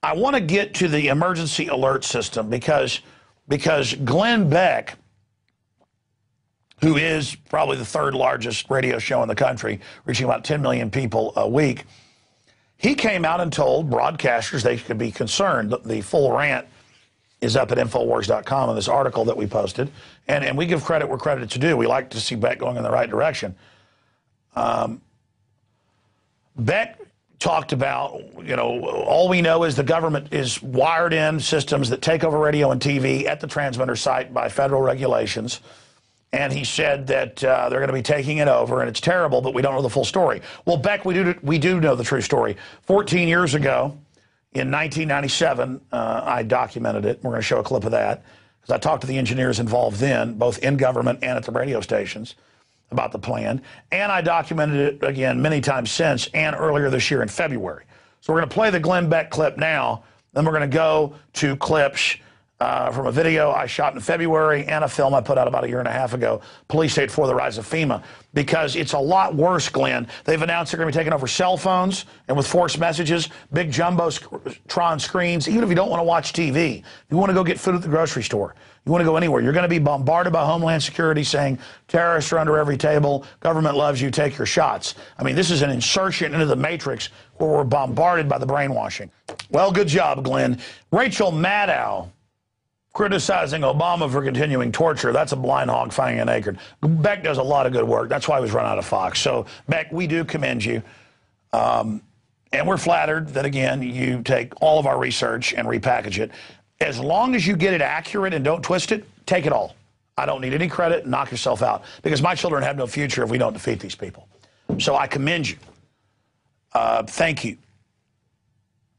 I want to get to the emergency alert system because Glenn Beck, who is probably the third largest radio show in the country, reaching about 10 million people a week, he came out and told broadcasters they could be concerned. The full rant is up at Infowars.com in this article that we posted. And we give credit where credit is due. We like to see Beck going in the right direction. Beck talked about, you know, all we know is the government is wired in systems that take over radio and TV at the transmitter site by federal regulations. And he said that they're going to be taking it over, and it's terrible, but we don't know the full story. Well, Beck, we do know the true story. 14 years ago, in 1997, I documented it. We're going to show a clip of that, because I talked to the engineers involved then, both in government and at the radio stations, about the plan. And I documented it again many times since, and earlier this year in February. So we're going to play the Glenn Beck clip now, then we're going to go to clips from a video I shot in February and a film I put out about a year and a half ago, Police State for the Rise of FEMA, because it's a lot worse, Glenn. They've announced they're going to be taking over cell phones and with forced messages, big jumbotron screens, even if you don't want to watch TV. You want to go get food at the grocery store. You want to go anywhere. You're going to be bombarded by Homeland Security saying terrorists are under every table, government loves you, take your shots. I mean, this is an insertion into the matrix where we're bombarded by the brainwashing. Well, good job, Glenn. Rachel Maddow criticizing Obama for continuing torture. That's a blind hog finding an acorn. Beck does a lot of good work. That's why he was run out of Fox. So, Beck, we do commend you. And we're flattered that, again, you take all of our research and repackage it. As long as you get it accurate and don't twist it, take it all. I don't need any credit. Knock yourself out. Because my children have no future if we don't defeat these people. So I commend you. Thank you.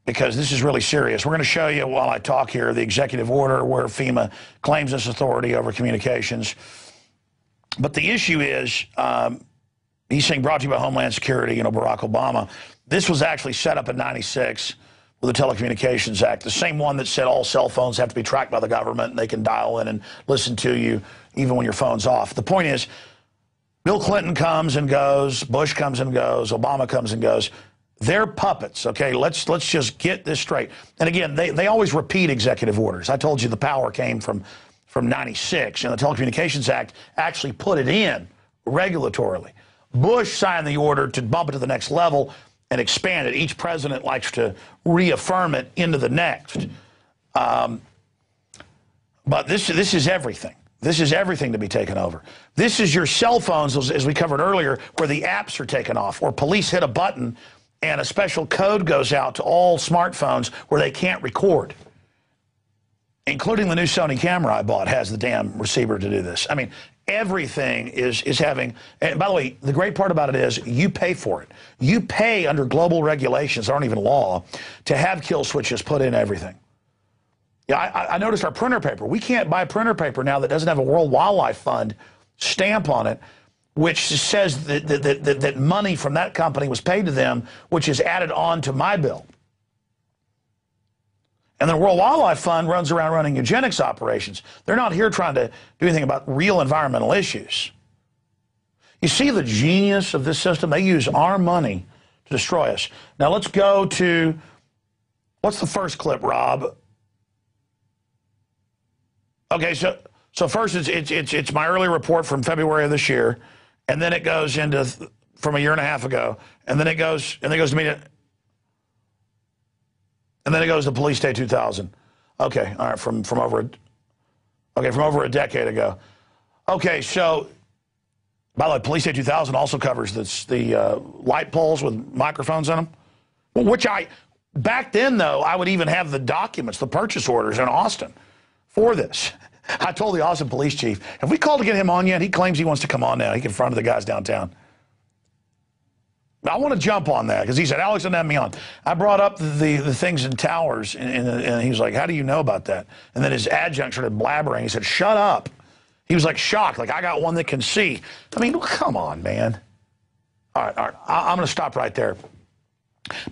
Because this is really serious. We're going to show you, while I talk here, the executive order where FEMA claims this authority over communications. But the issue is, he's saying brought to you by Homeland Security, you know, Barack Obama. This was actually set up in '96 with the Telecommunications Act, the same one that said all cell phones have to be tracked by the government and they can dial in and listen to you even when your phone's off. The point is, Bill Clinton comes and goes, Bush comes and goes, Obama comes and goes. They're puppets, okay? Let's just get this straight. And again, they always repeat executive orders. I told you the power came from '96, and the Telecommunications Act actually put it in regulatorily. Bush signed the order to bump it to the next level and expand it. Each president likes to reaffirm it into the next. But this is everything. This is everything to be taken over. This is your cell phones, as we covered earlier, where the apps are taken off, or police hit a button and a special code goes out to all smartphones where they can't record. Including the new Sony camera I bought has the damn receiver to do this. I mean, everything is having, and by the way, the great part about it is you pay for it. You pay under global regulations, aren't even law, to have kill switches put in everything. Yeah, I noticed our printer paper. We can't buy printer paper now that doesn't have a World Wildlife Fund stamp on it, which says that money from that company was paid to them, which is added on to my bill. And the World Wildlife Fund runs around running eugenics operations. They're not here trying to do anything about real environmental issues. You see the genius of this system? They use our money to destroy us. Now let's go to, what's the first clip, Rob? Okay, so first it's my early report from February of this year. And then it goes into from a year and a half ago, and then it goes to me, and then it goes to Police Day 2000. Okay, all right, from over a decade ago. Okay, so by the way, Police Day 2000 also covers the light poles with microphones in them, which back then though I would even have the documents, the purchase orders in Austin for this. I told the Austin police chief, have we called to get him on yet? He claims he wants to come on now. He confronted the guys downtown. I want to jump on that because he said, Alex didn't have me on. I brought up the things in towers, and he was like, how do you know about that? And then his adjunct started blabbering. He said, shut up. He was like shocked, like I got one that can see. I mean, come on, man. All right. I'm going to stop right there.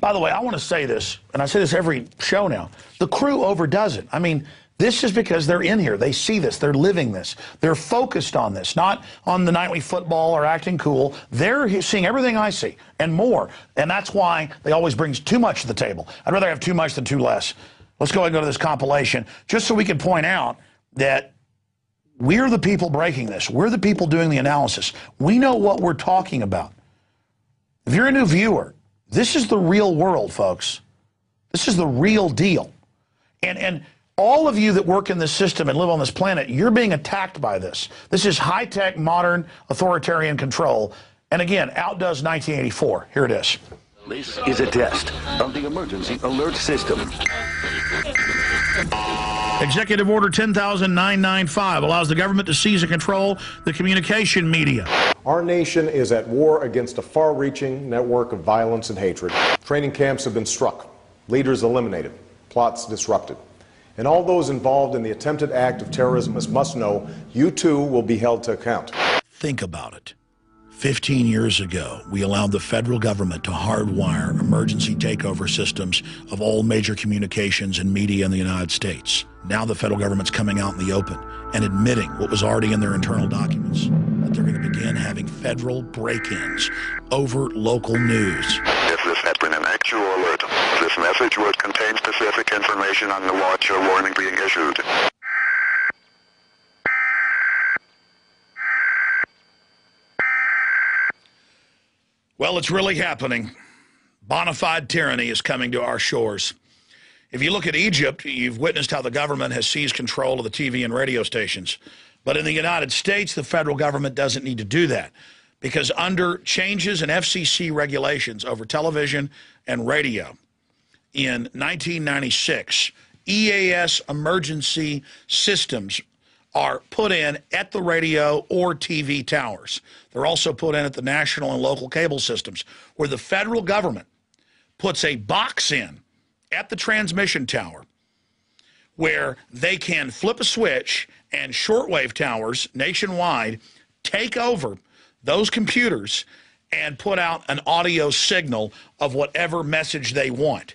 By the way, I want to say this, and I say this every show now. The crew overdoes it. I mean, This is because they're in here. They see this. They're living this. They're focused on this, not on the nightly football or acting cool. They're seeing everything I see and more. And that's why they always bring too much to the table. I'd rather have too much than too less. Let's go ahead and go to this compilation just so we can point out that we're the people breaking this. We're the people doing the analysis. We know what we're talking about. If you're a new viewer, this is the real world, folks. This is the real deal. And all of you that work in this system and live on this planet, you're being attacked by this. This is high-tech, modern, authoritarian control. And again, outdoes 1984. Here it is. This is a test of the emergency alert system. Executive Order 10,995 allows the government to seize and control the communication media. Our nation is at war against a far-reaching network of violence and hatred. Training camps have been struck, leaders eliminated, plots disrupted. And all those involved in the attempted act of terrorism must know you too will be held to account. Think about it. 15 years ago, we allowed the federal government to hardwire emergency takeover systems of all major communications and media in the United States. Now the federal government's coming out in the open and admitting what was already in their internal documents, that they're going to begin having federal break-ins over local news. If this had been an actual alert, this message would contain specific information on the watch or warning being issued. Well, it's really happening. Bona fide tyranny is coming to our shores. If you look at Egypt, you've witnessed how the government has seized control of the TV and radio stations. But in the United States, the federal government doesn't need to do that, because under changes in FCC regulations over television and radio in 1996, EAS emergency systems are put in at the radio or TV towers. They're also put in at the national and local cable systems, where the federal government puts a box in at the transmission tower where they can flip a switch and shortwave towers nationwide take over those computers and put out an audio signal of whatever message they want.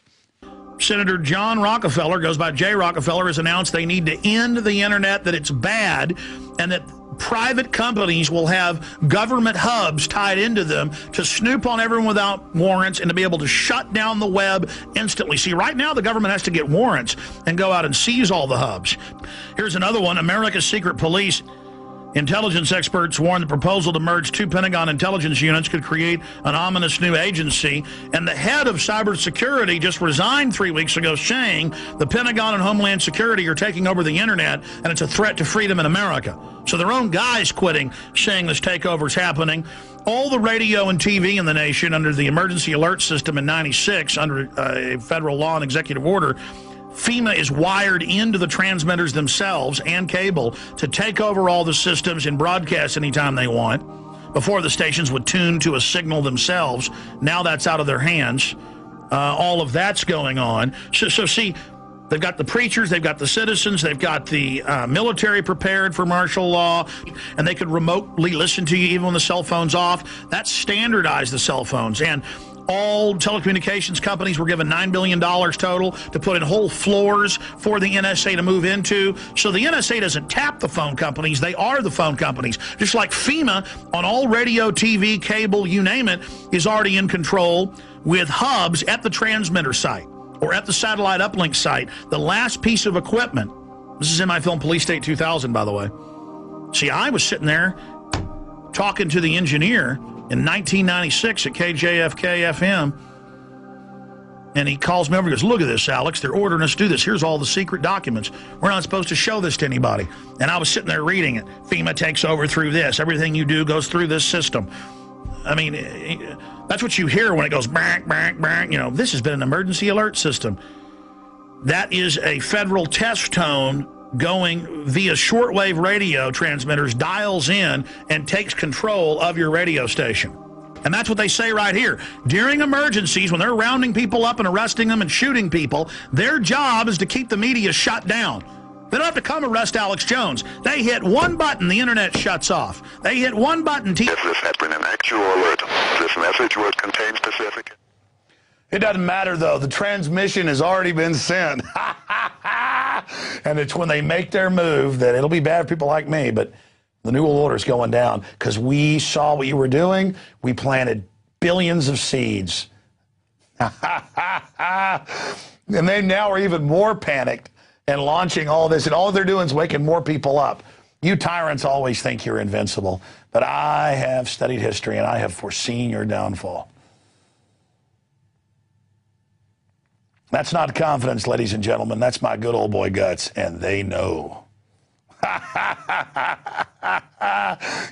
Senator John Rockefeller, goes by Jay Rockefeller, has announced they need to end the internet, that it's bad, and that private companies will have government hubs tied into them to snoop on everyone without warrants and to be able to shut down the web instantly. See, right now the government has to get warrants and go out and seize all the hubs. Here's another one. America's secret police. Intelligence experts warn the proposal to merge two Pentagon intelligence units could create an ominous new agency. And the head of cybersecurity just resigned 3 weeks ago, saying the Pentagon and Homeland Security are taking over the internet and it's a threat to freedom in America. So their own guy's quitting, saying this takeover is happening. All the radio and TV in the nation under the emergency alert system in 96, under a federal law and executive order, FEMA is wired into the transmitters themselves and cable to take over all the systems and broadcast anytime they want. Before, the stations would tune to a signal themselves. Now that's out of their hands. All of that's going on. So see, they've got the preachers, they've got the citizens, they've got the military prepared for martial law, and they could remotely listen to you even when the cell phone's off. That's standardized the cell phones. And all telecommunications companies were given $9 billion total to put in whole floors for the NSA to move into. So the NSA doesn't tap the phone companies. They are the phone companies. Just like FEMA on all radio, TV, cable, you name it, is already in control with hubs at the transmitter site or at the satellite uplink site. The last piece of equipment, this is in my film Police State 2000, by the way. See, I was sitting there talking to the engineer in 1996 at KJFK FM, and he calls me over and goes, "Look at this, Alex. They're ordering us to do this. Here's all the secret documents. We're not supposed to show this to anybody." And I was sitting there reading it. FEMA takes over through this. Everything you do goes through this system. I mean, that's what you hear when it goes bang, bang, bang. You know, this has been an emergency alert system. That is a federal test tone going via shortwave radio transmitters, dials in, and takes control of your radio station. And that's what they say right here. During emergencies, when they're rounding people up and arresting them and shooting people, their job is to keep the media shut down. They don't have to come arrest Alex Jones. They hit one button, the internet shuts off. They hit one button. If this had been an actual alert, this message would contain specific... It doesn't matter, though. The transmission has already been sent. And it's when they make their move that it'll be bad for people like me, but the New World Order is going down because we saw what you were doing. We planted billions of seeds. And they now are even more panicked and launching all this, and all they're doing is waking more people up. You tyrants always think you're invincible, but I have studied history and I have foreseen your downfall. That's not confidence, ladies and gentlemen. That's my good old boy guts, and they know.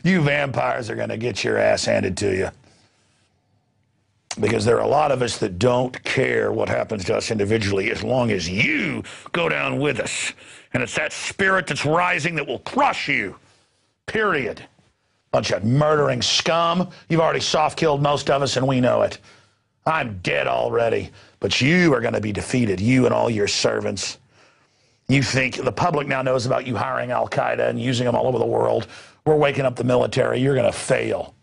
You vampires are going to get your ass handed to you. Because there are a lot of us that don't care what happens to us individually as long as you go down with us. And it's that spirit that's rising that will crush you. Period. Bunch of murdering scum. You've already soft-killed most of us, and we know it. I'm dead already. But you are going to be defeated, you and all your servants. You think the public now knows about you hiring Al-Qaeda and using them all over the world. We're waking up the military. You're going to fail.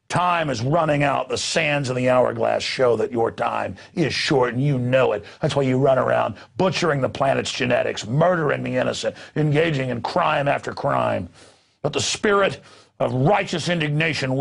Time is running out. The sands of the hourglass show that your time is short, and you know it. That's why you run around butchering the planet's genetics, murdering the innocent, engaging in crime after crime. But the spirit of righteous indignation will